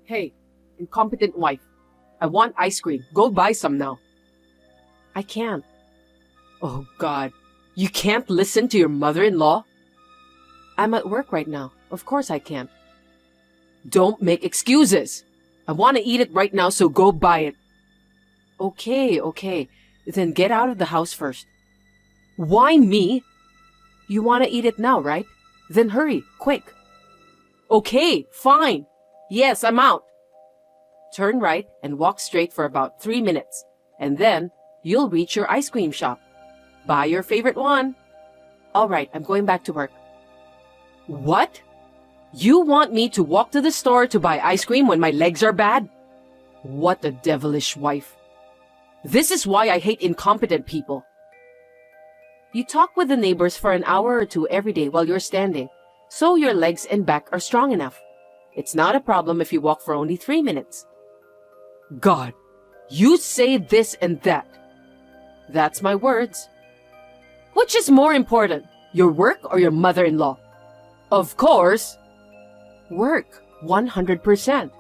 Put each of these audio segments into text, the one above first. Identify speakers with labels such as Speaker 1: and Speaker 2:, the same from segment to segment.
Speaker 1: Hey, incompetent wife. I want ice cream. Go buy some now. I can't. Oh, God. You can't listen to your mother-in-law? I'm at work right now. Of course I can't. Don't make excuses. I want to eat it right now, so go buy it. Okay. Then get out of the house first. Why me? You want to eat it now, right? Then hurry, quick. Okay, fine. Yes, I'm out. Turn right and walk straight for about 3 minutes, and then you'll reach your ice cream shop. Buy your favorite one. All right, I'm going back to work. What? You want me to walk to the store to buy ice cream when my legs are bad? What a devilish wife. This is why I hate incompetent people. You talk with the neighbors for an hour or two every day while you're standing, so your legs and back are strong enough. It's not a problem if you walk for only 3 minutes. God, you say this and that. That's my words. Which is more important, your work or your mother-in-law? Of course. Work, 100%.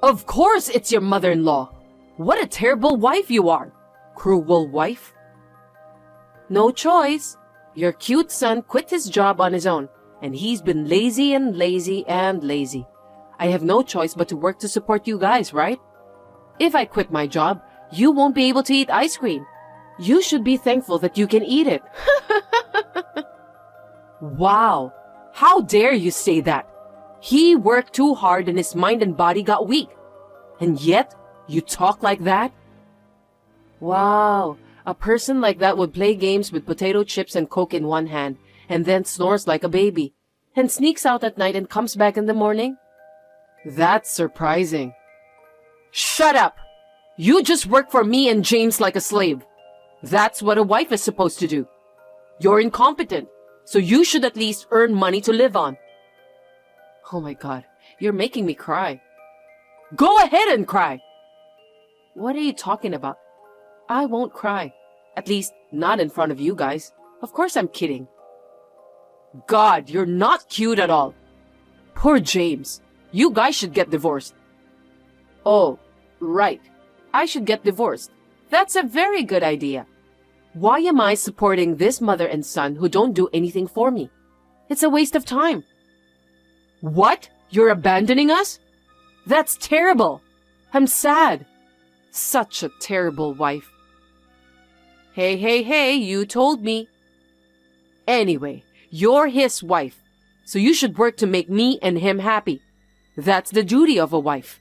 Speaker 1: Of course it's your mother-in-law. What a terrible wife you are. Cruel wife. No choice. Your cute son quit his job on his own, and he's been lazy and lazy and lazy. I have no choice but to work to support you guys, right? If I quit my job, you won't be able to eat ice cream. You should be thankful that you can eat it. Wow. How dare you say that? He worked too hard and his mind and body got weak. And yet, you talk like that? Wow. A person like that would play games with potato chips and Coke in one hand, and then snores like a baby, and sneaks out at night and comes back in the morning? That's surprising. Shut up! You just work for me and James like a slave. That's what a wife is supposed to do. You're incompetent, so you should at least earn money to live on. Oh my God, you're making me cry. Go ahead and cry! What are you talking about? I won't cry. At least, not in front of you guys. Of course I'm kidding. God, you're not cute at all. Poor James. You guys should get divorced. Oh, right. I should get divorced. That's a very good idea. Why am I supporting this mother and son who don't do anything for me? It's a waste of time. What? You're abandoning us? That's terrible. I'm sad. Such a terrible wife. Hey, you told me. Anyway, you're his wife, so you should work to make me and him happy. That's the duty of a wife.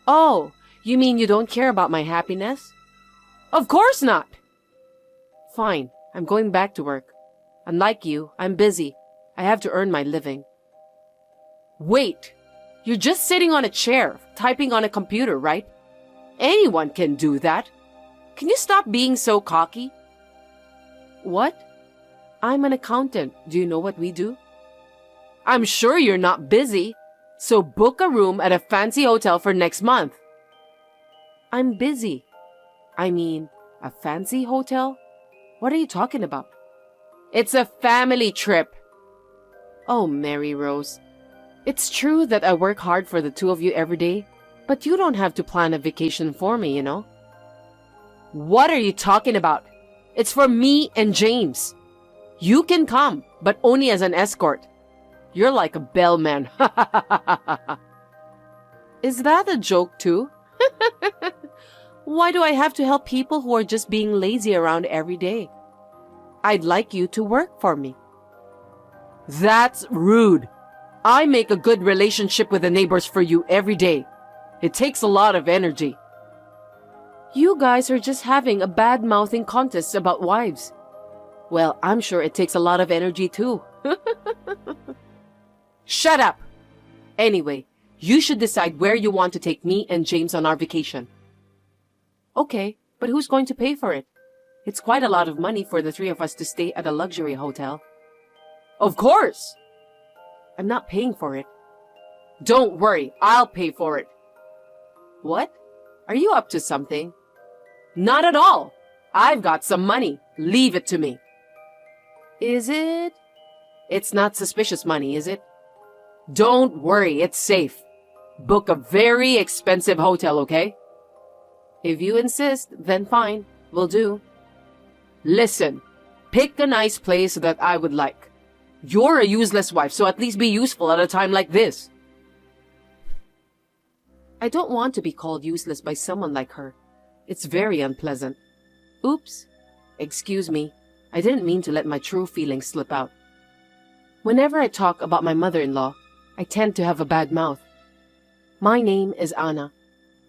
Speaker 1: Oh, you mean you don't care about my happiness? Of course not. Fine, I'm going back to work. Unlike you, I'm busy. I have to earn my living. Wait, you're just sitting on a chair, typing on a computer, right? Anyone can do that. Can you stop being so cocky? What? I'm an accountant. Do you know what we do? I'm sure you're not busy, so book a room at a fancy hotel for next month. I'm busy. I mean, a fancy hotel? What are you talking about? It's a family trip. Oh, Mary Rose. It's true that I work hard for the two of you every day, but you don't have to plan a vacation for me, you know? What are you talking about? It's for me and James. You can come, but only as an escort. You're like a bellman. Is that a joke too? Why do I have to help people who are just being lazy around every day? I'd like you to work for me. That's rude. I make a good relationship with the neighbors for you every day. It takes a lot of energy. You guys are just having a bad-mouthing contest about wives. Well, I'm sure it takes a lot of energy too. Shut up! Anyway, you should decide where you want to take me and James on our vacation. Okay, but who's going to pay for it? It's quite a lot of money for the three of us to stay at a luxury hotel. Of course! I'm not paying for it. Don't worry, I'll pay for it. What? Are you up to something? Not at all. I've got some money. Leave it to me. Is it? It's not suspicious money, is it? Don't worry, it's safe. Book a very expensive hotel, okay? If you insist, then fine, will do. Listen, pick a nice place that I would like. You're a useless wife, so at least be useful at a time like this. I don't want to be called useless by someone like her. It's very unpleasant. Oops. Excuse me. I didn't mean to let my true feelings slip out. Whenever I talk about my mother-in-law, I tend to have a bad mouth. My name is Anna.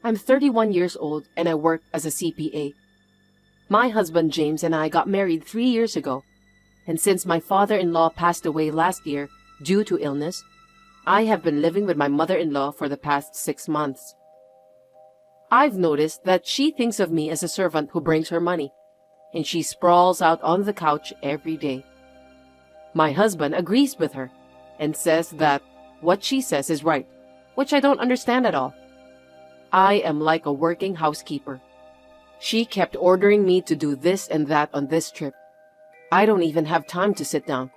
Speaker 1: I'm 31 years old and I work as a CPA. My husband James and I got married 3 years ago, and since my father-in-law passed away last year due to illness, I have been living with my mother-in-law for the past 6 months. I've noticed that she thinks of me as a servant who brings her money, and she sprawls out on the couch every day. My husband agrees with her and says that what she says is right, which I don't understand at all. I am like a working housekeeper. She kept ordering me to do this and that on this trip. I don't even have time to sit down.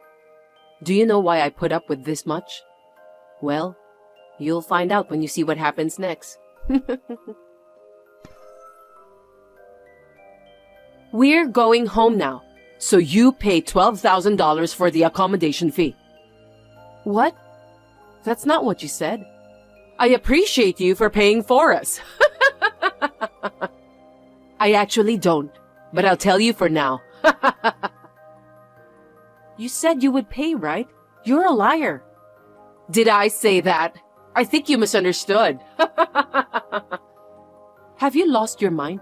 Speaker 1: Do you know why I put up with this much? Well, you'll find out when you see what happens next. We're going home now, so you pay $12,000 for the accommodation fee. What? That's not what you said. I appreciate you for paying for us. I actually don't, but I'll tell you for now. You said you would pay, right? You're a liar. Did I say that? I think you misunderstood. Have you lost your mind?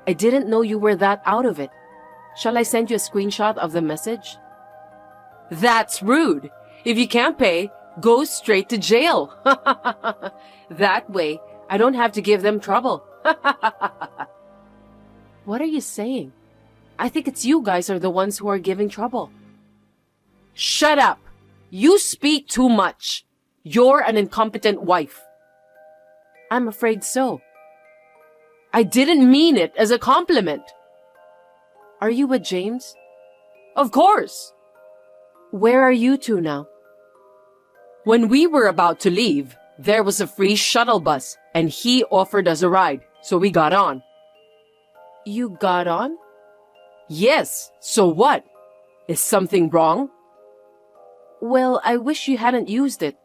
Speaker 1: I didn't know you were that out of it. Shall I send you a screenshot of the message? That's rude. If you can't pay, go straight to jail. That way, I don't have to give them trouble. What are you saying? I think it's you guys are the ones who are giving trouble. Shut up! You speak too much. You're an incompetent wife. I'm afraid so. I didn't mean it as a compliment. Are you with James? Of course. Where are you two now? When we were about to leave, there was a free shuttle bus, and he offered us a ride, so we got on. You got on? Yes, so what? Is something wrong? Well, I wish you hadn't used it.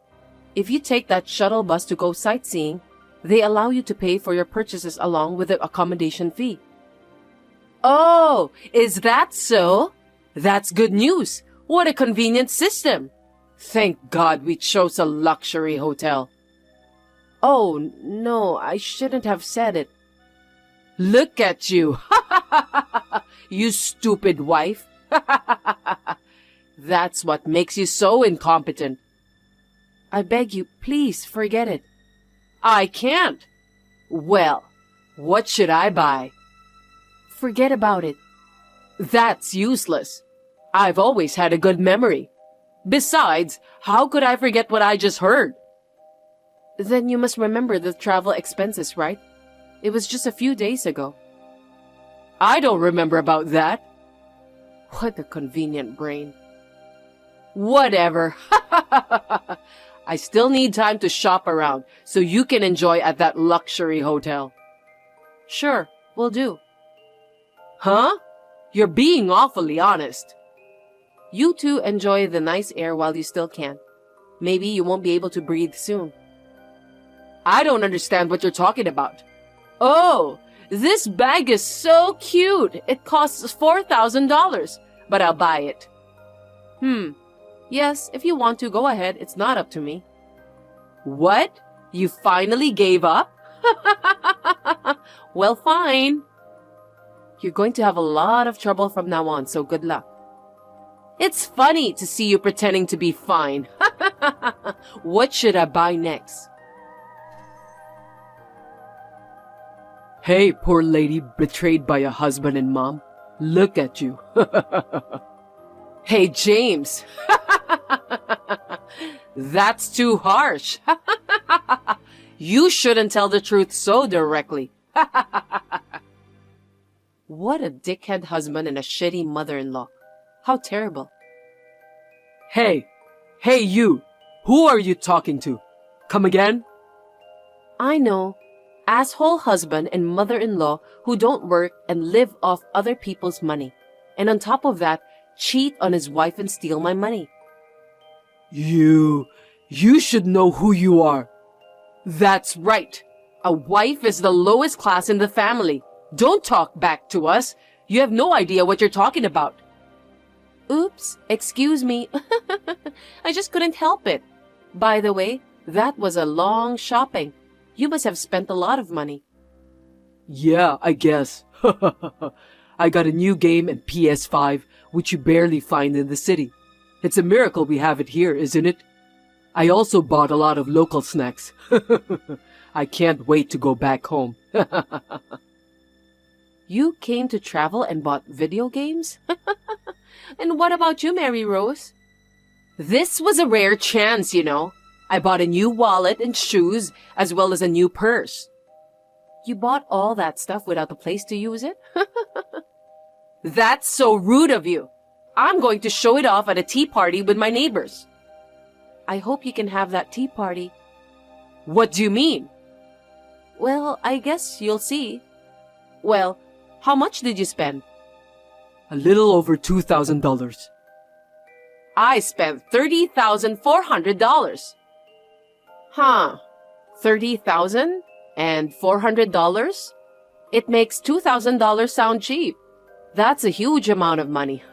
Speaker 1: If you take that shuttle bus to go sightseeing, they allow you to pay for your purchases along with the accommodation fee. Oh, is that so? That's good news. What a convenient system. Thank God we chose a luxury hotel. Oh, no, I shouldn't have said it. Look at you. You stupid wife. That's what makes you so incompetent. I beg you, please forget it. I can't. Well, what should I buy? Forget about it. That's useless. I've always had a good memory. Besides, how could I forget what I just heard? Then you must remember the travel expenses, right? It was just a few days ago. I don't remember about that. What a convenient brain. Whatever. I still need time to shop around so you can enjoy at that luxury hotel. Sure, will do. Huh? You're being awfully honest. You two enjoy the nice air while you still can. Maybe you won't be able to breathe soon. I don't understand what you're talking about. Oh, this bag is so cute. It costs $4,000, but I'll buy it. Yes, if you want to, go ahead. It's not up to me. What? You finally gave up? Well, fine. You're going to have a lot of trouble from now on, so good luck. It's funny to see you pretending to be fine. What should I buy next? Hey, poor lady betrayed by a husband and mom. Look at you. Hey, James. That's too harsh. You shouldn't tell the truth so directly. What a dickhead husband and a shitty mother-in-law. How terrible. Hey you. Who are you talking to? Come again? I know. Asshole husband and mother-in-law who don't work and live off other people's money. And on top of that, cheat on his wife and steal my money.
Speaker 2: You should know who you are.
Speaker 1: That's right. A wife is the lowest class in the family. Don't talk back to us. You have no idea what you're talking about. Oops, excuse me. I just couldn't help it. By the way, that was a long shopping. You must have spent a lot of money.
Speaker 2: Yeah, I guess. I got a new game and PS5, which you barely find in the city. It's a miracle we have it here, isn't it? I also bought a lot of local snacks. I can't wait to go back home.
Speaker 1: You came to travel and bought video games? And what about you, Mary Rose? This was a rare chance, you know. I bought a new wallet and shoes, as well as a new purse. You bought all that stuff without a place to use it? That's so rude of you. I'm going to show it off at a tea party with my neighbors. I hope you can have that tea party. What do you mean? Well, I guess you'll see. Well, how much did you spend?
Speaker 2: A little over $2,000.
Speaker 1: I spent $30,400. Huh. $30,400? It makes $2,000 sound cheap. That's a huge amount of money.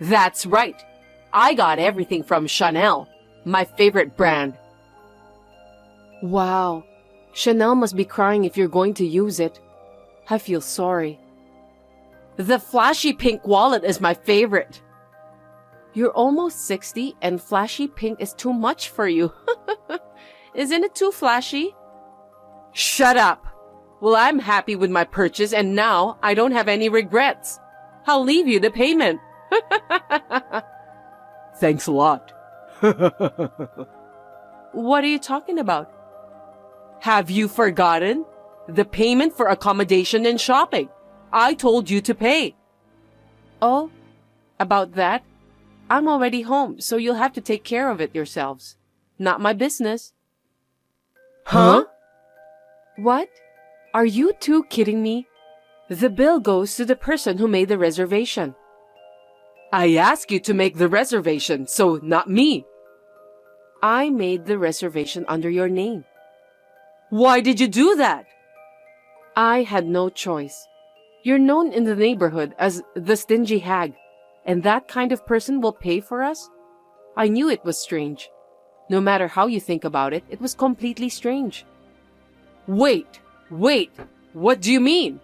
Speaker 1: That's right. I got everything from Chanel, my favorite brand. Wow. Chanel must be crying if you're going to use it. I feel sorry. The flashy pink wallet is my favorite. You're almost 60 and flashy pink is too much for you. Isn't it too flashy? Shut up. Well, I'm happy with my purchase and now I don't have any regrets. I'll leave you the payment.
Speaker 2: Thanks a lot.
Speaker 1: What are you talking about? Have you forgotten? The payment for accommodation and shopping. I told you to pay. Oh, about that? I'm already home, so you'll have to take care of it yourselves. Not my business. Huh? What? Are you two kidding me? The bill goes to the person who made the reservation. I asked you to make the reservation, so not me. I made the reservation under your name. Why did you do that? I had no choice. You're known in the neighborhood as the stingy hag, and that kind of person will pay for us? I knew it was strange. No matter how you think about it, it was completely strange. Wait, what do you mean?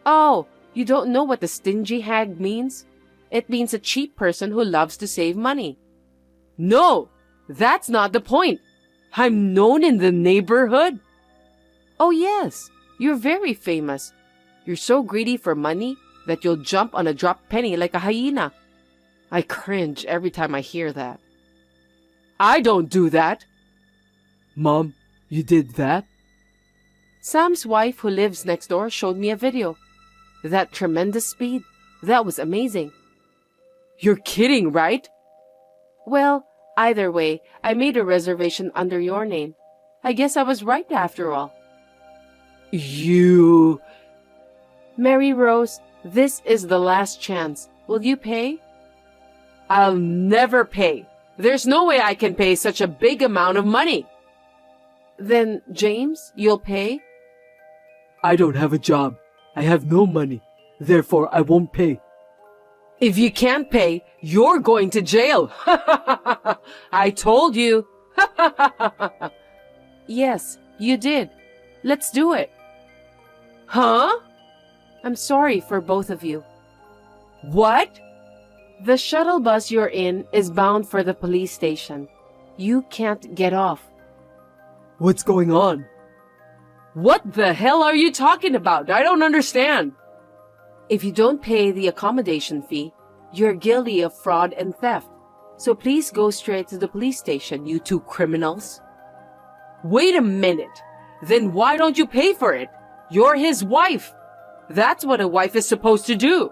Speaker 1: Oh, you don't know what the stingy hag means? It means a cheap person who loves to save money. No, that's not the point. I'm known in the neighborhood. Oh yes, you're very famous. You're so greedy for money that you'll jump on a dropped penny like a hyena. I cringe every time I hear that. I don't do that.
Speaker 2: Mom, you did that?
Speaker 1: Sam's wife who lives next door showed me a video. That tremendous speed, that was amazing. You're kidding, right? Well, either way, I made a reservation under your name. I guess I was right after all.
Speaker 2: You...
Speaker 1: Mary Rose, this is the last chance. Will you pay? I'll never pay. There's no way I can pay such a big amount of money. Then, James, you'll pay?
Speaker 2: I don't have a job. I have no money. Therefore, I won't pay.
Speaker 1: If you can't pay, you're going to jail. I told you. Yes, you did. Let's do it. Huh? I'm sorry for both of you. What? The shuttle bus you're in is bound for the police station. You can't get off.
Speaker 2: What's going on?
Speaker 1: What the hell are you talking about? I don't understand. If you don't pay the accommodation fee, you're guilty of fraud and theft. So please go straight to the police station, you two criminals. Wait a minute. Then why don't you pay for it? You're his wife. That's what a wife is supposed to do.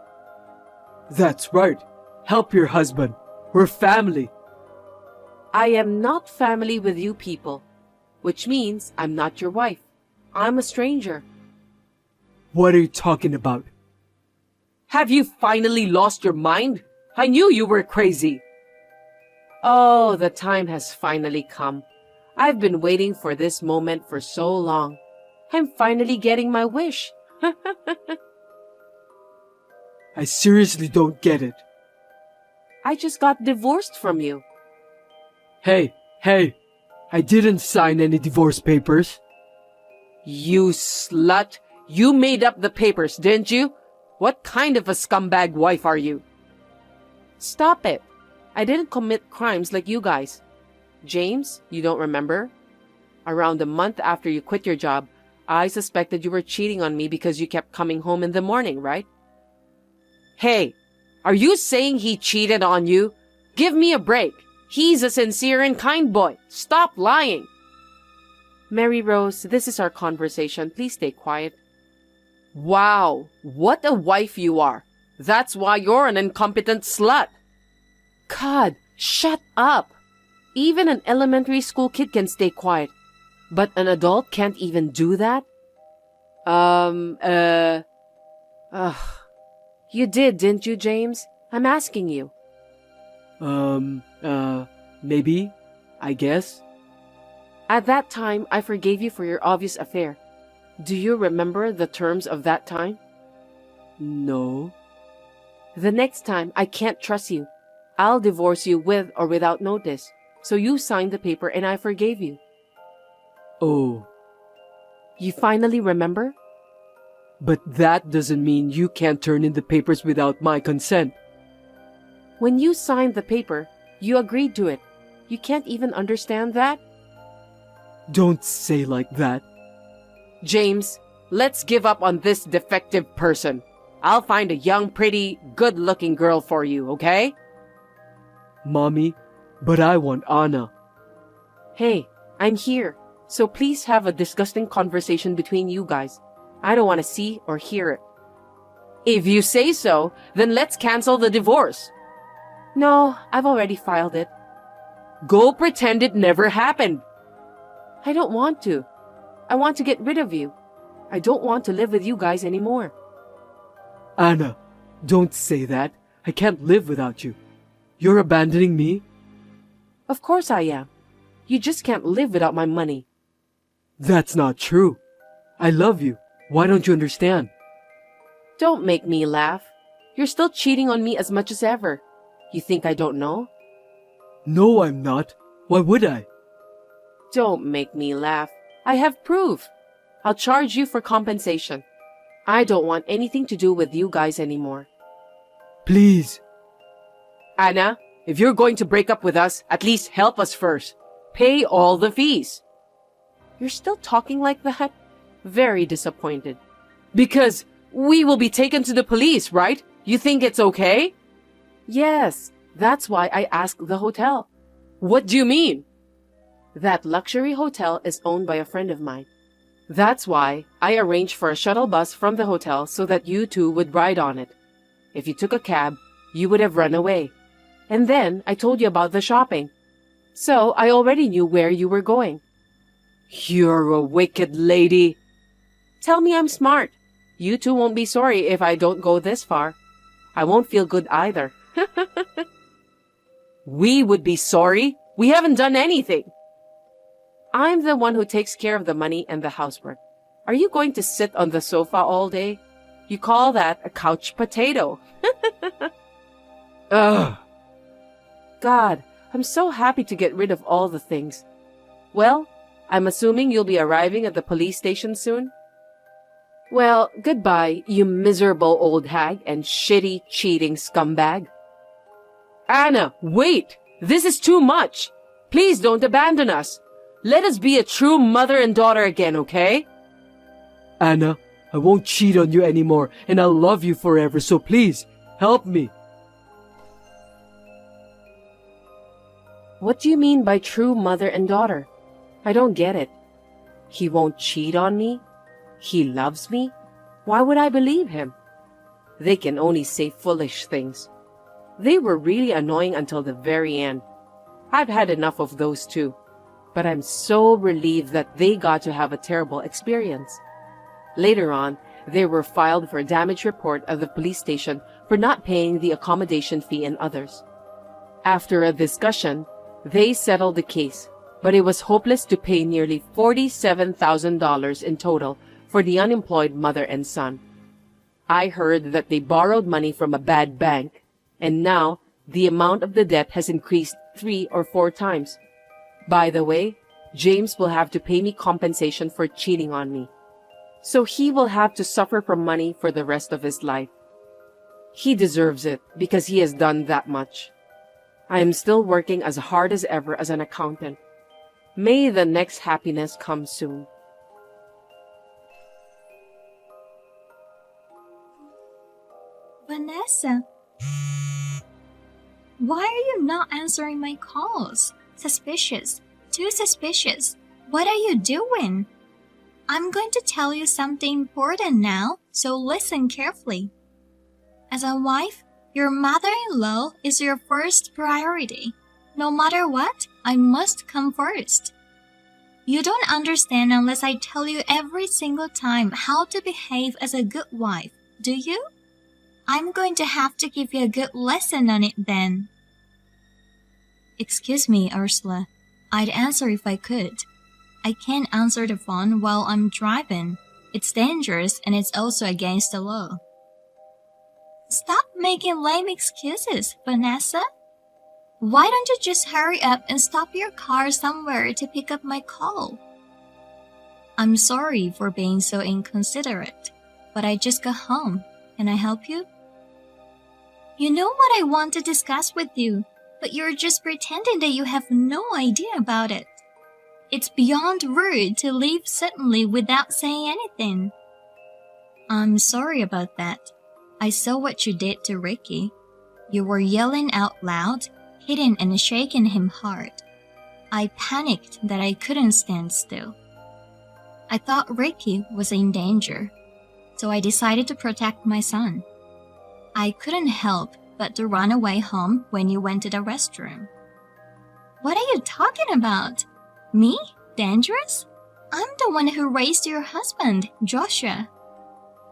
Speaker 2: That's right. Help your husband. We're family.
Speaker 1: I am not family with you people. which means I'm not your wife. I'm a stranger.
Speaker 2: What are you talking about?
Speaker 1: Have you finally lost your mind? I knew you were crazy. Oh, the time has finally come. I've been waiting for this moment for so long. I'm finally getting my wish.
Speaker 2: I seriously don't get it.
Speaker 1: I just got divorced from you.
Speaker 2: Hey, I didn't sign any divorce papers.
Speaker 1: You slut! You made up the papers, didn't you? What kind of a scumbag wife are you? Stop it. I didn't commit crimes like you guys. James, you don't remember? Around a month after you quit your job, I suspected you were cheating on me because you kept coming home in the morning, right? Hey, are you saying he cheated on you? Give me a break. He's a sincere and kind boy. Stop lying. Mary Rose, this is our conversation. Please stay quiet. Wow, what a wife you are. That's why you're an incompetent slut. God, shut up. Even an elementary school kid can stay quiet. But an adult can't even do that? You did, didn't you, James? I'm asking you.
Speaker 2: Maybe, I guess.
Speaker 1: At that time, I forgave you for your obvious affair. Do you remember the terms of that time?
Speaker 2: No.
Speaker 1: The next time, I can't trust you. I'll divorce you with or without notice. So you signed the paper and I forgave you.
Speaker 2: Oh.
Speaker 1: You finally remember?
Speaker 2: But that doesn't mean you can't turn in the papers without my consent.
Speaker 1: When you signed the paper, you agreed to it. You can't even understand that?
Speaker 2: Don't say like that.
Speaker 1: James, let's give up on this defective person. I'll find a young, pretty, good-looking girl for you, okay?
Speaker 2: Mommy, but I want Anna.
Speaker 1: Hey, I'm here, so please have a disgusting conversation between you guys. I don't want to see or hear it. If you say so, then let's cancel the divorce. No, I've already filed it. Go pretend it never happened. I don't want to. I want to get rid of you. I don't want to live with you guys anymore.
Speaker 2: Anna, don't say that. I can't live without you. You're abandoning me?
Speaker 1: Of course I am. You just can't live without my money.
Speaker 2: That's not true. I love you. Why don't you understand?
Speaker 1: Don't make me laugh. You're still cheating on me as much as ever. You think I don't know?
Speaker 2: No, I'm not. Why would I?
Speaker 1: Don't make me laugh. I have proof. I'll charge you for compensation. I don't want anything to do with you guys anymore.
Speaker 2: Please.
Speaker 1: Anna, if you're going to break up with us, at least help us first. Pay all the fees. You're still talking like that? Very disappointed. Because we will be taken to the police, right? You think it's okay? Yes, that's why I asked the hotel. What do you mean? That luxury hotel is owned by a friend of mine. That's why I arranged for a shuttle bus from the hotel so that you two would ride on it. If you took a cab, you would have run away. And then I told you about the shopping. So I already knew where you were going. You're a wicked lady. Tell me I'm smart. You two won't be sorry if I don't go this far. I won't feel good either. We would be sorry. We haven't done anything. I'm the one who takes care of the money and the housework. Are you going to sit on the sofa all day? You call that a couch potato.
Speaker 2: Ugh.
Speaker 1: God, I'm so happy to get rid of all the things. Well, I'm assuming you'll be arriving at the police station soon? Well, goodbye, you miserable old hag and shitty, cheating scumbag. Anna, wait! This is too much! Please don't abandon us! Let us be a true mother and daughter again, okay?
Speaker 2: Anna, I won't cheat on you anymore and I'll love you forever, so please, help me.
Speaker 1: What do you mean by true mother and daughter? I don't get it. He won't cheat on me? He loves me? Why would I believe him? They can only say foolish things. They were really annoying until the very end. I've had enough of those too. but I'm so relieved that they got to have a terrible experience. Later on, they were filed for a damage report at the police station for not paying the accommodation fee and others. After a discussion, they settled the case, but it was hopeless to pay nearly $47,000 in total for the unemployed mother and son. I heard that they borrowed money from a bad bank, and now the amount of the debt has increased 3 or 4 times. By the way, James will have to pay me compensation for cheating on me. So he will have to suffer from money for the rest of his life. He deserves it because he has done that much. I am still working as hard as ever as an accountant. May the next happiness come soon.
Speaker 3: Vanessa, why are you not answering my calls? Suspicious. Too suspicious. What are you doing? I'm going to tell you something important now, so listen carefully. As a wife, your mother-in-law is your first priority. No matter what, I must come first. You don't understand unless I tell you every single time how to behave as a good wife, do you? I'm going to have to give you a good lesson on it then. Excuse me, Ursula. I'd answer if I could. I can't answer the phone while I'm driving. It's dangerous and it's also against the law. Stop making lame excuses, Vanessa. Why don't you just hurry up and stop your car somewhere to pick up my call? I'm sorry for being so inconsiderate, but I just got home. Can I help you? You know what I want to discuss with you, but you're just pretending that you have no idea about it. It's beyond rude to leave suddenly without saying anything. I'm sorry about that. I saw what you did to Ricky. You were yelling out loud, hitting and shaking him hard. I panicked that I couldn't stand still. I thought Ricky was in danger, so I decided to protect my son. I couldn't help but to run away home when you went to the restroom. What are you talking about? Me? Dangerous? I'm the one who raised your husband, Joshua.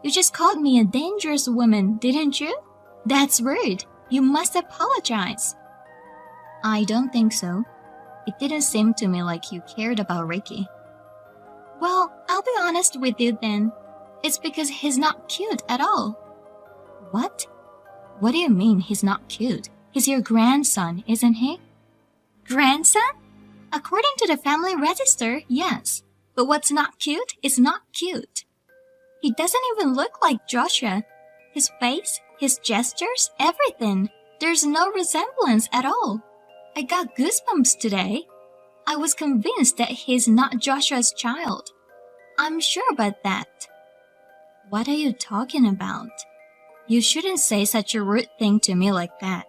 Speaker 3: You just called me a dangerous woman, didn't you? That's rude. You must apologize. I don't think so. It didn't seem to me like you cared about Ricky. Well, I'll be honest with you then. It's because he's not cute at all. What? What do you mean he's not cute? He's your grandson, isn't he? Grandson? According to the family register, yes. But what's not cute is not cute. He doesn't even look like Joshua. His face, his gestures, everything. There's no resemblance at all. I got goosebumps today. I was convinced that he's not Joshua's child. I'm sure about that. What are you talking about? You shouldn't say such a rude thing to me like that.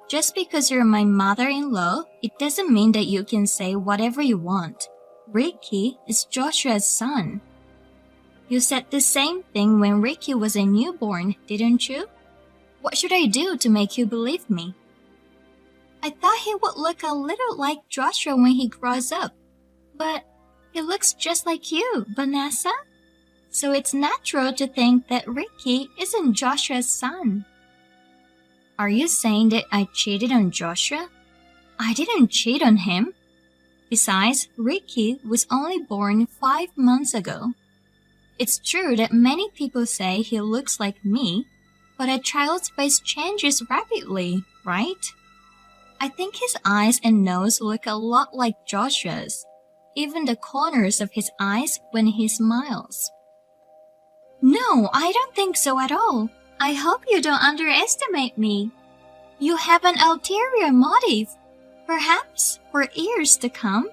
Speaker 3: Just because you're my mother-in-law, it doesn't mean that you can say whatever you want. Ricky is Joshua's son. You said the same thing when Ricky was a newborn, didn't you? What should I do to make you believe me? I thought he would look a little like Joshua when he grows up. But he looks just like you, Vanessa. So it's natural to think that Ricky isn't Joshua's son. Are you saying that I cheated on Joshua? I didn't cheat on him. Besides, Ricky was only born 5 months ago. It's true that many people say he looks like me, but a child's face changes rapidly, right? I think his eyes and nose look a lot like Joshua's, even the corners of his eyes when he smiles. No, I don't think so at all. I hope you don't underestimate me. You have an ulterior motive. Perhaps, for years to come,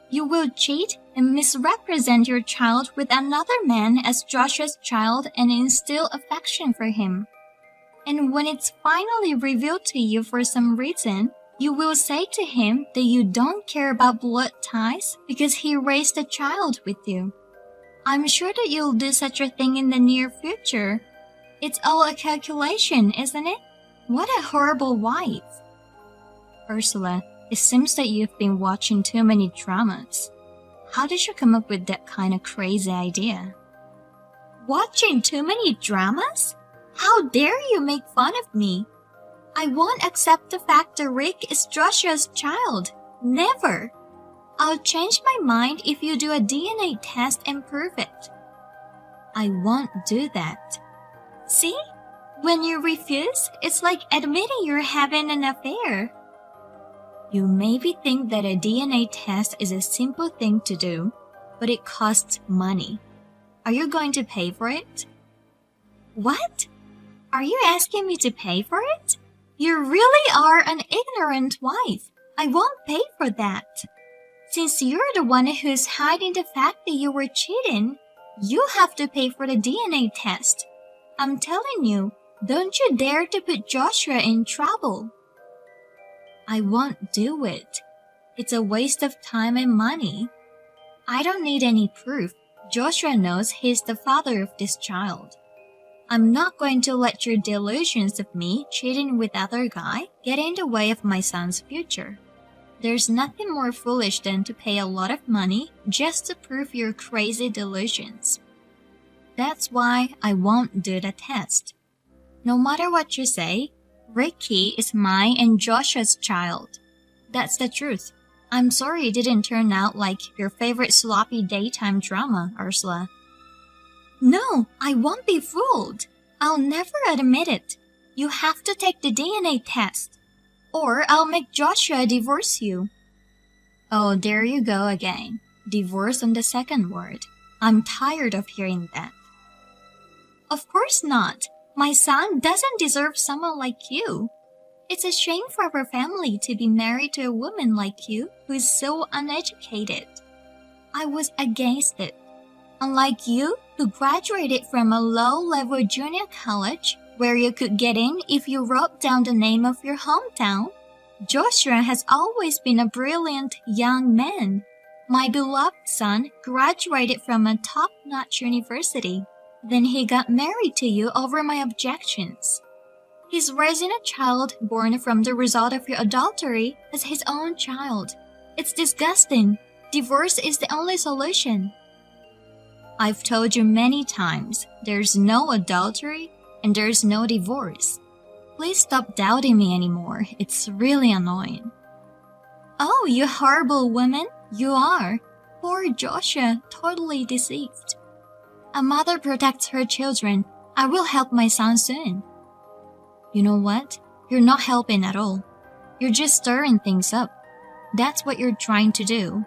Speaker 3: you will cheat and misrepresent your child with another man as Joshua's child and instill affection for him. And when it's finally revealed to you for some reason, you will say to him that you don't care about blood ties because he raised a child with you. I'm sure that you'll do such a thing in the near future. It's all a calculation, isn't it? What a horrible wife. Ursula, It seems that you've been watching too many dramas. How did you come up with that kind of crazy idea? Watching too many dramas? How dare you make fun of me? I won't accept the fact that Rick is Joshua's child. Never. I'll change my mind if you do a DNA test and prove it. I won't do that. See? When you refuse, it's like admitting you're having an affair. You maybe think that a DNA test is a simple thing to do, but it costs money. Are you going to pay for it? What? Are you asking me to pay for it? You really are an ignorant wife. I won't pay for that. Since you're the one who's hiding the fact that you were cheating, you have to pay for the DNA test. I'm telling you, don't you dare to put Joshua in trouble. I won't do it. It's a waste of time and money. I don't need any proof. Joshua knows he's the father of this child. I'm not going to let your delusions of me cheating with other guy get in the way of my son's future. There's nothing more foolish than to pay a lot of money just to prove your crazy delusions. That's why I won't do the test. No matter what you say, Ricky is mine and Joshua's child. That's the truth. I'm sorry it didn't turn out like your favorite sloppy daytime drama, Ursula. No, I won't be fooled. I'll never admit it. You have to take the DNA test. Or I'll make Joshua divorce you. Oh, there you go again. Divorce on the second word. I'm tired of hearing that. Of course not. My son doesn't deserve someone like you. It's a shame for our family to be married to a woman like you who is so uneducated. I was against it. Unlike you, who graduated from a low-level junior college where you could get in if you wrote down the name of your hometown, Joshua has always been a brilliant young man. My beloved son graduated from a top-notch university. Then he got married to you over my objections. He's raising a child born from the result of your adultery as his own child. It's disgusting. Divorce is the only solution. I've told you many times, there's no adultery and there's no divorce. Please stop doubting me anymore. It's really annoying. Oh, you horrible woman. You are. Poor Joshua, totally deceived. A mother protects her children. I will help my son soon. You know what? You're not helping at all. You're just stirring things up. That's what you're trying to do.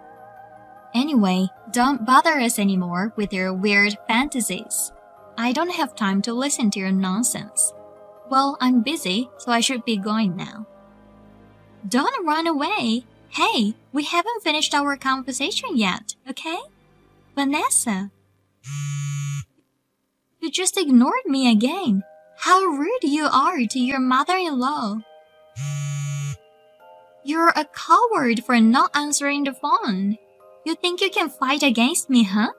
Speaker 3: Anyway, don't bother us anymore with your weird fantasies. I don't have time to listen to your nonsense. Well, I'm busy, so I should be going now. Don't run away. Hey, we haven't finished our conversation yet, okay? Vanessa. You just ignored me again. How rude you are to your mother-in-law. You're a coward for not answering the phone. You think you can fight against me, huh?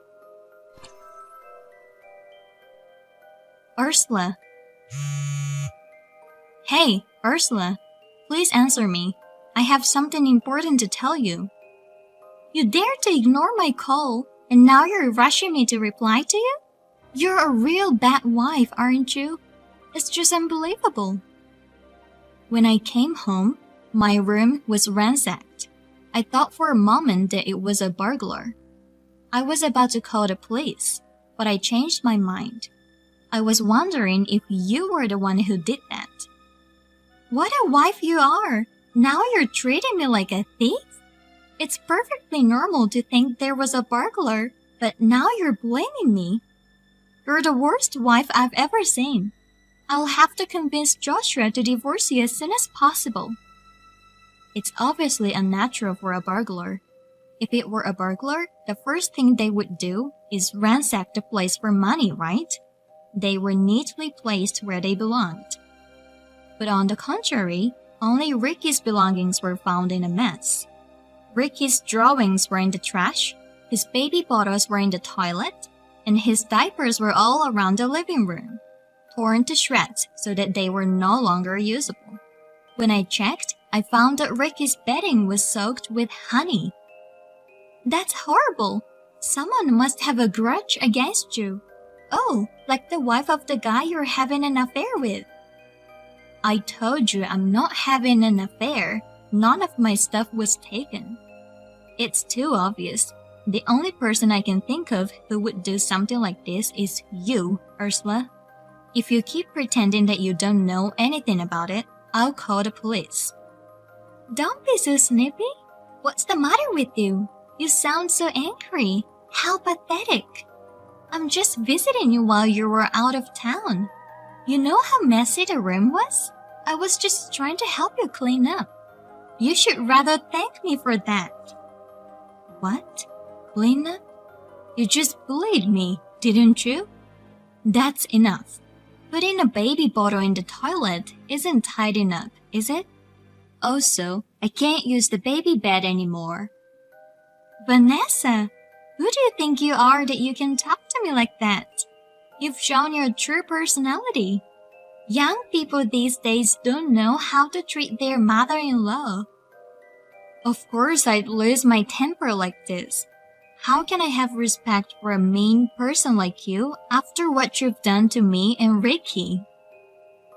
Speaker 3: Ursula. Hey, Ursula. Please answer me. I have something important to tell you. You dare to ignore my call, and now you're rushing me to reply to you? You're a real bad wife, aren't you? It's just unbelievable. When I came home, my room was ransacked. I thought for a moment that it was a burglar. I was about to call the police, but I changed my mind. I was wondering if you were the one who did that. What a wife you are! Now you're treating me like a thief? It's perfectly normal to think there was a burglar, but now you're blaming me. You're the worst wife I've ever seen. I'll have to convince Joshua to divorce you as soon as possible. It's obviously unnatural for a burglar. If it were a burglar, the first thing they would do is ransack the place for money, right? They were neatly placed where they belonged. But on the contrary, only Ricky's belongings were found in a mess. Ricky's drawings were in the trash, his baby bottles were in the toilet, and his diapers were all around the living room, torn to shreds so that they were no longer usable. When I checked, I found that Ricky's bedding was soaked with honey. That's horrible. Someone must have a grudge against you. Oh, like the wife of the guy you're having an affair with. I told you I'm not having an affair. None of my stuff was taken. It's too obvious. The only person I can think of who would do something like this is you, Ursula. If you keep pretending that you don't know anything about it, I'll call the police. Don't be so snippy. What's the matter with you? You sound so angry. How pathetic. I'm just visiting you while you were out of town. You know how messy the room was? I was just trying to help you clean up. You should rather thank me for that. What? Clean up? You just bullied me, didn't you? That's enough. Putting a baby bottle in the toilet isn't tidying up, is it? Also, I can't use the baby bed anymore. Vanessa, who do you think you are that you can talk to me like that? You've shown your true personality. Young people these days don't know how to treat their mother-in-law. Of course I'd lose my temper like this. How can I have respect for a mean person like you after what you've done to me and Ricky?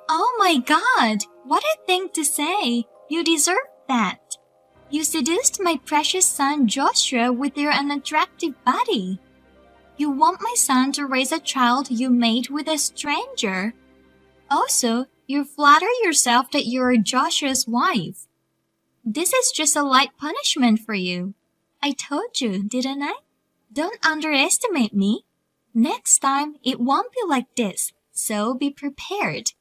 Speaker 3: Oh my God, what a thing to say. You deserve that. You seduced my precious son Joshua with your unattractive body. You want my son to raise a child you made with a stranger. Also, you flatter yourself that you're Joshua's wife. This is just a light punishment for you. I told you, didn't I? Don't underestimate me. Next time, it won't be like this, so be prepared.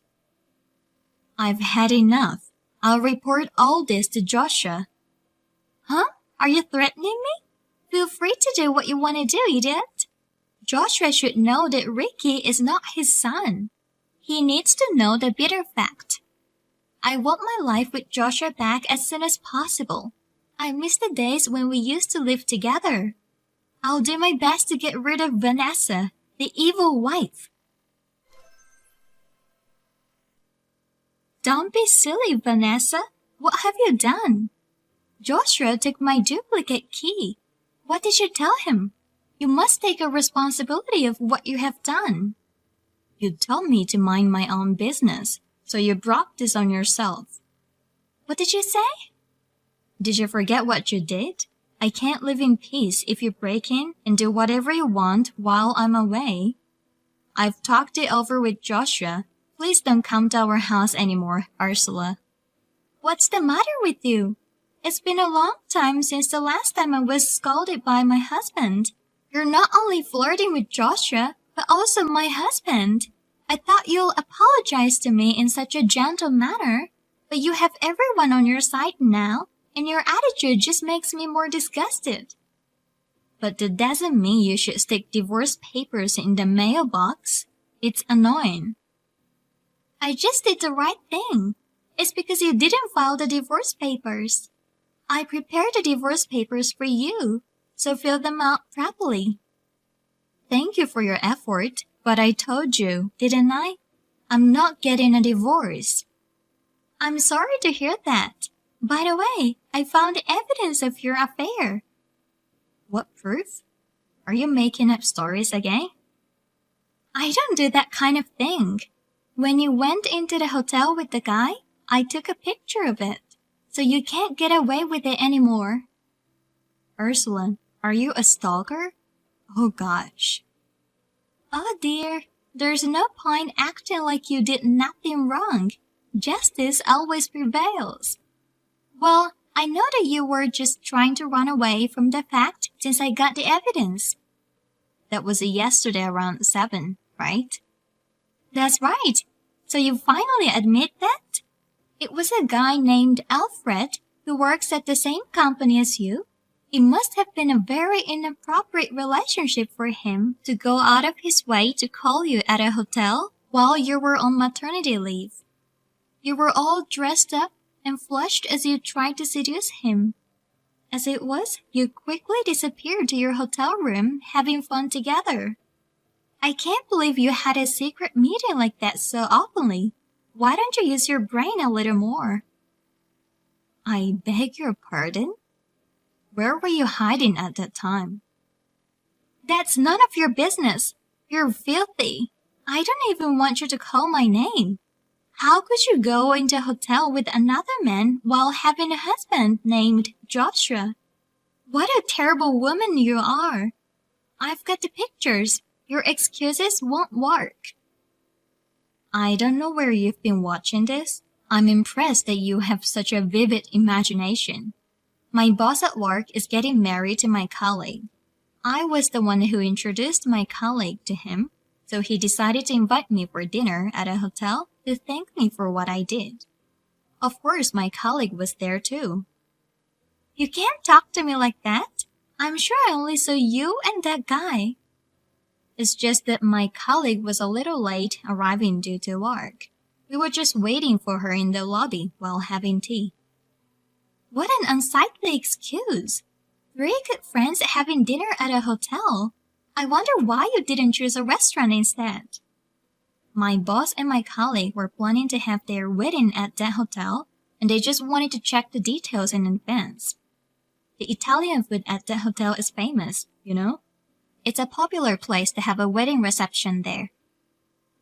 Speaker 3: I've had enough. I'll report all this to Joshua. Huh? Are you threatening me? Feel free to do what you want to do, idiot. Joshua should know that Ricky is not his son. He needs to know the bitter fact. I want my life with Joshua back as soon as possible. I miss the days when we used to live together. I'll do my best to get rid of Vanessa, the evil wife. Don't be silly, Vanessa. What have you done? Joshua took my duplicate key. What did you tell him? You must take a responsibility of what you have done. You told me to mind my own business, so you brought this on yourself. What did you say? Did you forget what you did? I can't live in peace if you break in and do whatever you want while I'm away. I've talked it over with Joshua. Please don't come to our house anymore, Ursula. What's the matter with you? It's been a long time since the last time I was scolded by my husband. You're not only flirting with Joshua, but also my husband. I thought you'll apologize to me in such a gentle manner, but you have everyone on your side now, and your attitude just makes me more disgusted. But that doesn't mean you should stick divorce papers in the mailbox. It's annoying. I just did the right thing. It's because you didn't file the divorce papers. I prepared the divorce papers for you, so fill them out properly. Thank you for your effort, but I told you, didn't I? I'm not getting a divorce. I'm sorry to hear that. By the way, I found evidence of your affair. What proof? Are you making up stories again? I don't do that kind of thing. When you went into the hotel with the guy, I took a picture of it, so you can't get away with it anymore. Ursula, are you a stalker? Oh gosh. Oh dear, there's no point acting like you did nothing wrong. Justice always prevails. Well, I know that you were just trying to run away from the fact since I got the evidence. That was yesterday around 7, right? That's right. So you finally admit that? It was a guy named Alfred who works at the same company as you. It must have been a very inappropriate relationship for him to go out of his way to call you at a hotel while you were on maternity leave. You were all dressed up and flushed as you tried to seduce him. As it was, you quickly disappeared to your hotel room having fun together. I can't believe you had a secret meeting like that so openly. Why don't you use your brain a little more? I beg your pardon? Where were you hiding at that time? That's none of your business. You're filthy. I don't even want you to call my name. How could you go into a hotel with another man while having a husband named Joshua? What a terrible woman you are. I've got the pictures. Your excuses won't work. I don't know where you've been watching this. I'm impressed that you have such a vivid imagination. My boss at work is getting married to my colleague. I was the one who introduced my colleague to him, so he decided to invite me for dinner at a hotel to thank me for what I did. Of course, my colleague was there too. You can't talk to me like that. I'm sure I only saw you and that guy. It's just that my colleague was a little late arriving due to work. We were just waiting for her in the lobby while having tea. What an unsightly excuse. 3 good friends having dinner at a hotel. I wonder why you didn't choose a restaurant instead. My boss and my colleague were planning to have their wedding at that hotel, and they just wanted to check the details in advance. The Italian food at that hotel is famous, you know? It's a popular place to have a wedding reception there.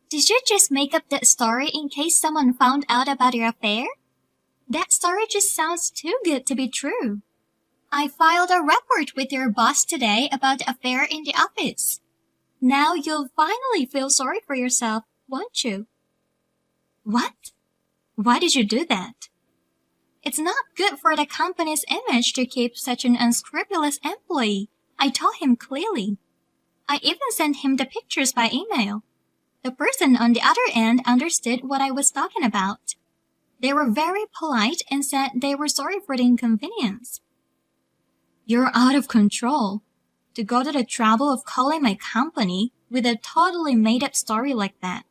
Speaker 3: Did you just make up that story in case someone found out about your affair? That story just sounds too good to be true. I filed a report with your boss today about the affair in the office. Now you'll finally feel sorry for yourself, won't you? What? Why did you do that? It's not good for the company's image to keep such an unscrupulous employee. I told him clearly. I even sent him the pictures by email. The person on the other end understood what I was talking about. They were very polite and said they were sorry for the inconvenience. You're out of control. To go to the trouble of calling my company with a totally made-up story like that.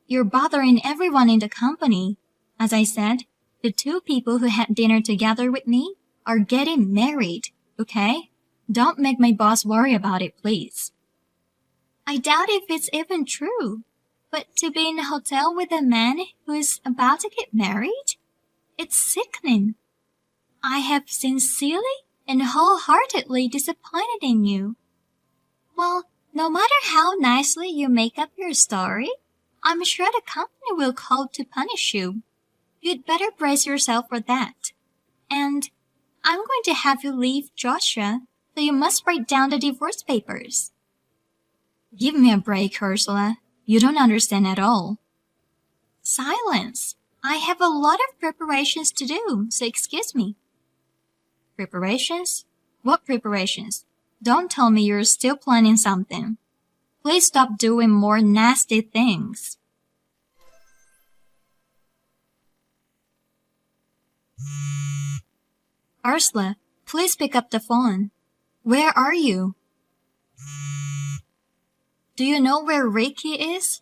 Speaker 3: You're bothering everyone in the company. As I said, the 2 people who had dinner together with me are getting married, okay? Don't make my boss worry about it, please. I doubt if it's even true. But to be in a hotel with a man who is about to get married? It's sickening. I have sincerely and wholeheartedly disappointed in you. Well, no matter how nicely you make up your story, I'm sure the company will call to punish you. You'd better brace yourself for that. And I'm going to have you leave Joshua, so you must write down the divorce papers. Give me a break, Ursula. You don't understand at all. Silence. I have a lot of preparations to do, so excuse me. Preparations? What preparations? Don't tell me you're still planning something. Please stop doing more nasty things. Ursula, please pick up the phone. Where are you? Do you know where Ricky is?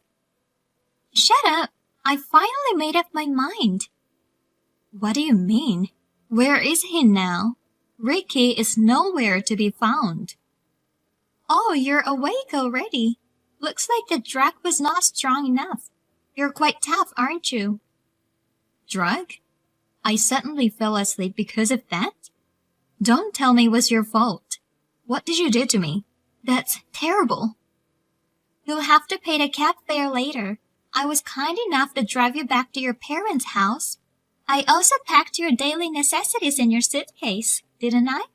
Speaker 3: Shut up! I finally made up my mind. What do you mean? Where is he now? Ricky is nowhere to be found. Oh, you're awake already. Looks like the drug was not strong enough. You're quite tough, aren't you? Drug? I suddenly fell asleep because of that? Don't tell me it was your fault. What did you do to me? That's terrible. You'll have to pay the cab fare later. I was kind enough to drive you back to your parents' house. I also packed your daily necessities in your suitcase, didn't I?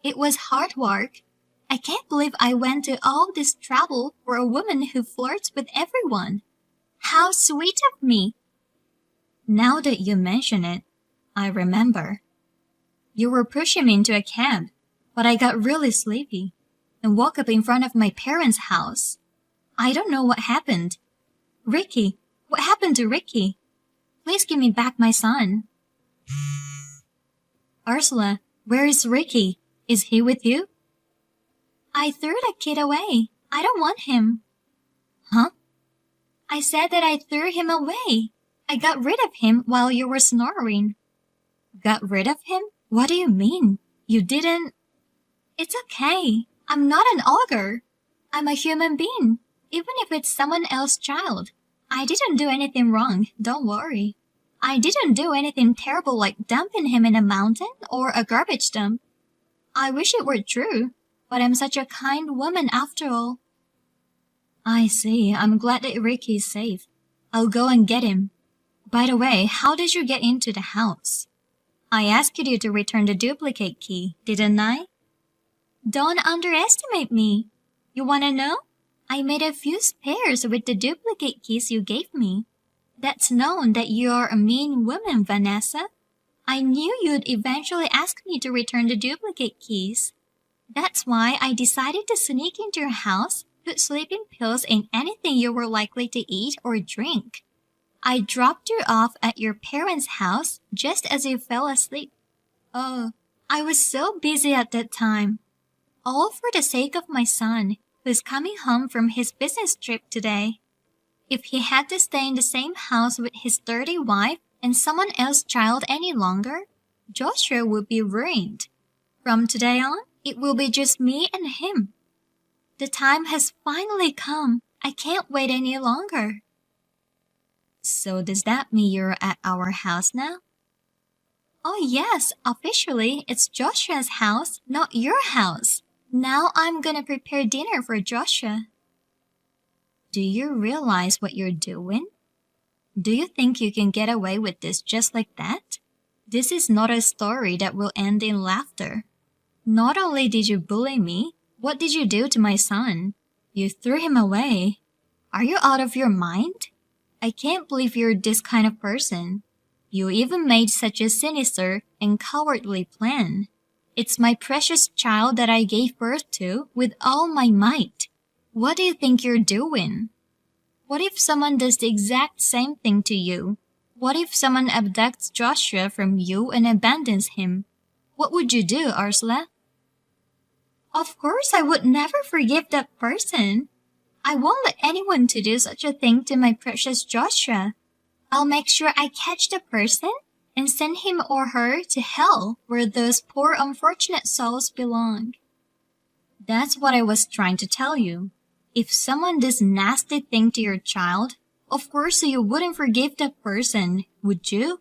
Speaker 3: It was hard work. I can't believe I went to all this trouble for a woman who flirts with everyone. How sweet of me. Now that you mention it, I remember. You were pushing me into a cab, but I got really sleepy and woke up in front of my parents' house. I don't know what happened. Ricky, what happened to Ricky? Please give me back my son. Ursula, where is Ricky? Is he with you? I threw the kid away. I don't want him. Huh? I said that I threw him away. I got rid of him while you were snoring. Got rid of him? What do you mean? You didn't... It's okay. I'm not an ogre. I'm a human being, even if it's someone else's child. I didn't do anything wrong, don't worry. I didn't do anything terrible like dumping him in a mountain or a garbage dump. I wish it were true, but I'm such a kind woman after all. I see. I'm glad that Ricky is safe. I'll go and get him. By the way, how did you get into the house? I asked you to return the duplicate key, didn't I? Don't underestimate me. You want to know? I made a few spares with the duplicate keys you gave me. That's known that you're a mean woman, Vanessa. I knew you'd eventually ask me to return the duplicate keys. That's why I decided to sneak into your house, put sleeping pills in anything you were likely to eat or drink. I dropped you off at your parents' house just as you fell asleep. Oh, I was so busy at that time. All for the sake of my son, who's coming home from his business trip today. If he had to stay in the same house with his dirty wife and someone else's child any longer, Joshua would be ruined. From today on, it will be just me and him. The time has finally come. I can't wait any longer. So does that mean you're at our house now? Oh yes, officially it's Joshua's house, not your house. Now I'm gonna prepare dinner for Joshua. Do you realize what you're doing? Do you think you can get away with this just like that? This is not a story that will end in laughter. Not only did you bully me, what did you do to my son? You threw him away. Are you out of your mind? I can't believe you're this kind of person. You even made such a sinister and cowardly plan. It's my precious child that I gave birth to with all my might. What do you think you're doing? What if someone does the exact same thing to you? What if someone abducts Joshua from you and abandons him? What would you do, Ursula? Of course I would never forgive that person. I won't let anyone to do such a thing to my precious Joshua. I'll make sure I catch the person and send him or her to hell where those poor unfortunate souls belong. That's what I was trying to tell you. If someone does nasty thing to your child, of course you wouldn't forgive that person, would you?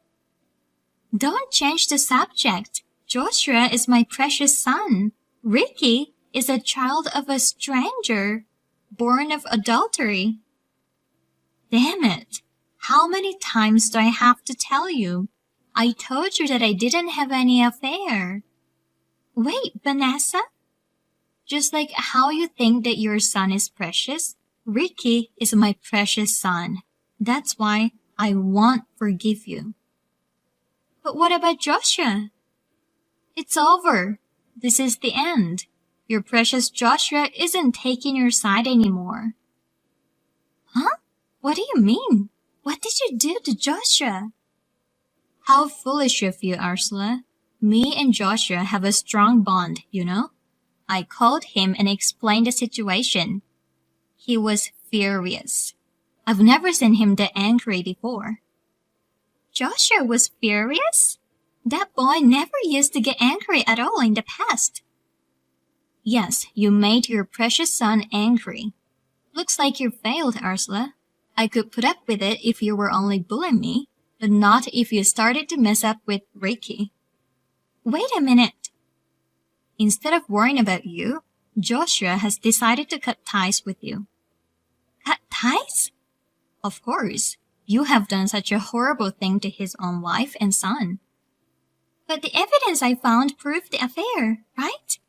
Speaker 3: Don't change the subject. Joshua is my precious son. Ricky is a child of a stranger, born of adultery. Damn it. How many times do I have to tell you? I told you that I didn't have any affair. Wait, Vanessa? Just like how you think that your son is precious, Ricky is my precious son. That's why I won't forgive you. But what about Joshua? It's over. This is the end. Your precious Joshua isn't taking your side anymore. Huh? What do you mean? What did you do to Joshua? How foolish of you, Ursula. Me and Joshua have a strong bond, you know? I called him and explained the situation. He was furious. I've never seen him that angry before. Joshua was furious? That boy never used to get angry at all in the past. Yes, you made your precious son angry. Looks like you failed, Ursula. I could put up with it if you were only bullying me, but not if you started to mess up with Ricky. Wait a minute. Instead of worrying about you, Joshua has decided to cut ties with you. Cut ties? Of course. You have done such a horrible thing to his own wife and son. But the evidence I found proved the affair, right?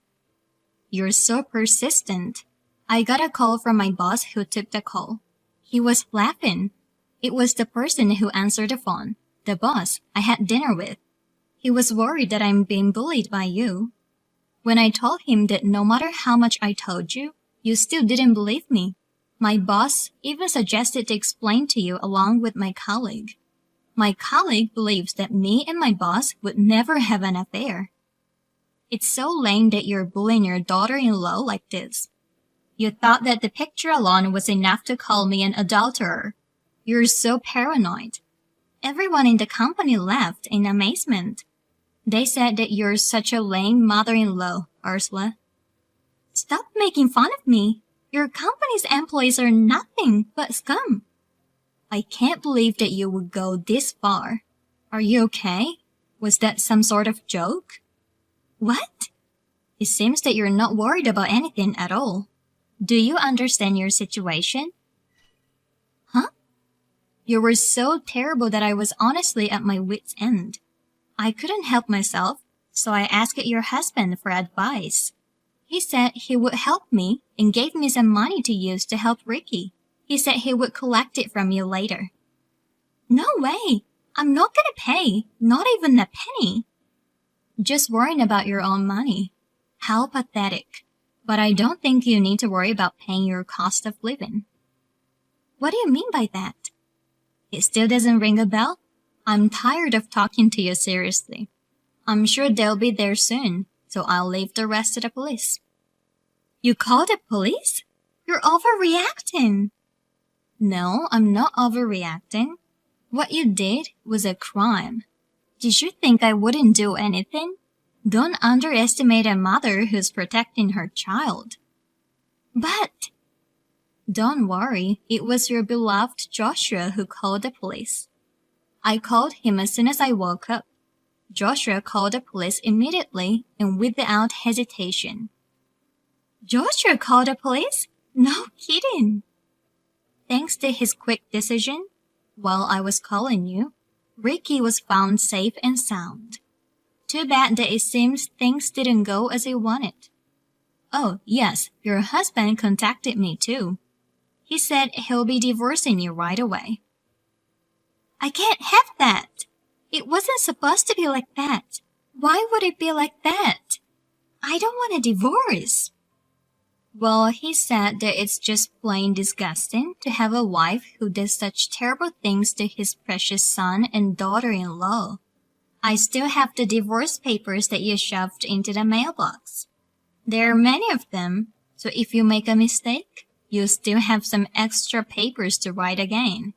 Speaker 3: You're so persistent. I got a call from my boss who took the call. He was laughing. It was the person who answered the phone, the boss I had dinner with. He was worried that I'm being bullied by you. When I told him that no matter how much I told you, you still didn't believe me. My boss even suggested to explain to you along with my colleague. My colleague believes that me and my boss would never have an affair. It's so lame that you're bullying your daughter-in-law like this. You thought that the picture alone was enough to call me an adulterer. You're so paranoid. Everyone in the company laughed in amazement. They said that you're such a lame mother-in-law, Ursula. Stop making fun of me. Your company's employees are nothing but scum. I can't believe that you would go this far. Are you okay? Was that some sort of joke? What? It seems that you're not worried about anything at all. Do you understand your situation? Huh? You were so terrible that I was honestly at my wit's end. I couldn't help myself, so I asked your husband for advice. He said he would help me and gave me some money to use to help Ricky. He said he would collect it from you later. No way! I'm not gonna pay, not even a penny. Just worrying about your own money. How pathetic. But I don't think you need to worry about paying your cost of living. What do you mean by that? It still doesn't ring a bell? I'm tired of talking to you seriously. I'm sure they'll be there soon, so I'll leave the rest to the police. You called the police? You're overreacting. No, I'm not overreacting. What you did was a crime. Did you think I wouldn't do anything? Don't underestimate a mother who's protecting her child. But don't worry, it was your beloved Joshua who called the police. I called him as soon as I woke up. Joshua called the police immediately and without hesitation. Joshua called the police? No kidding. Thanks to his quick decision, while I was calling you, Ricky was found safe and sound. Too bad that it seems things didn't go as you wanted. Oh, yes, your husband contacted me too. He said he'll be divorcing you right away. I can't have that. It wasn't supposed to be like that. Why would it be like that? I don't want a divorce. Well, he said that it's just plain disgusting to have a wife who does such terrible things to his precious son and daughter-in-law. I still have the divorce papers that you shoved into the mailbox. There are many of them, so if you make a mistake, you still have some extra papers to write again.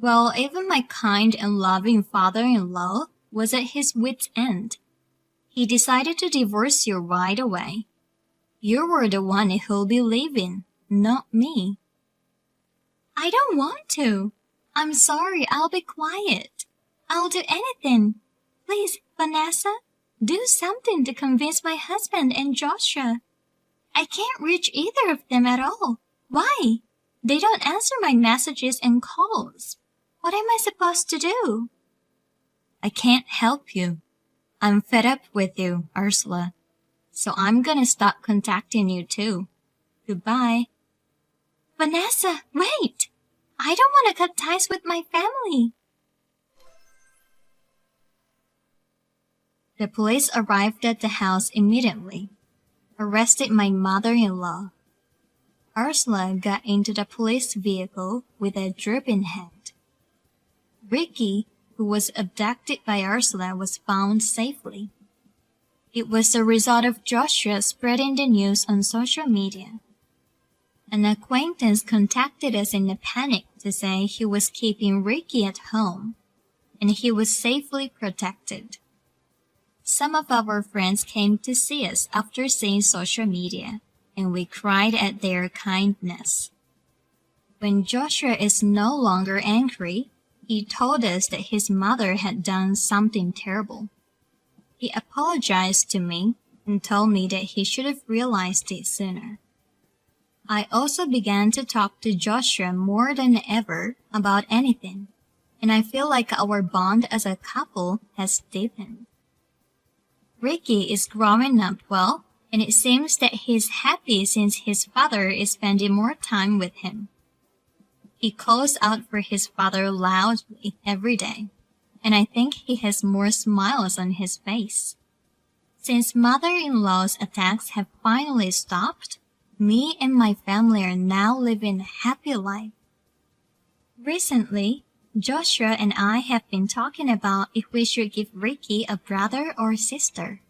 Speaker 3: Well, even my kind and loving father-in-law was at his wit's end. He decided to divorce you right away. You were the one who'll be leaving, not me. I don't want to. I'm sorry, I'll be quiet. I'll do anything. Please, Vanessa, do something to convince my husband and Joshua. I can't reach either of them at all. Why? They don't answer my messages and calls. What am I supposed to do? I can't help you. I'm fed up with you, Ursula. So I'm gonna stop contacting you too. Goodbye. Vanessa, wait! I don't want to cut ties with my family. The police arrived at the house immediately, arrested my mother-in-law. Ursula got into the police vehicle with a drooping head. Ricky, who was abducted by Ursula, was found safely. It was the result of Joshua spreading the news on social media. An acquaintance contacted us in a panic to say he was keeping Ricky at home, and he was safely protected. Some of our friends came to see us after seeing social media, and we cried at their kindness. When Joshua is no longer angry, he told us that his mother had done something terrible. He apologized to me and told me that he should have realized it sooner. I also began to talk to Joshua more than ever about anything, and I feel like our bond as a couple has deepened. Ricky is growing up well, and it seems that he's happy since his father is spending more time with him. He calls out for his father loudly every day, and I think he has more smiles on his face. Since mother-in-law's attacks have finally stopped, me and my family are now living a happy life. Recently, Joshua and I have been talking about if we should give Ricky a brother or sister.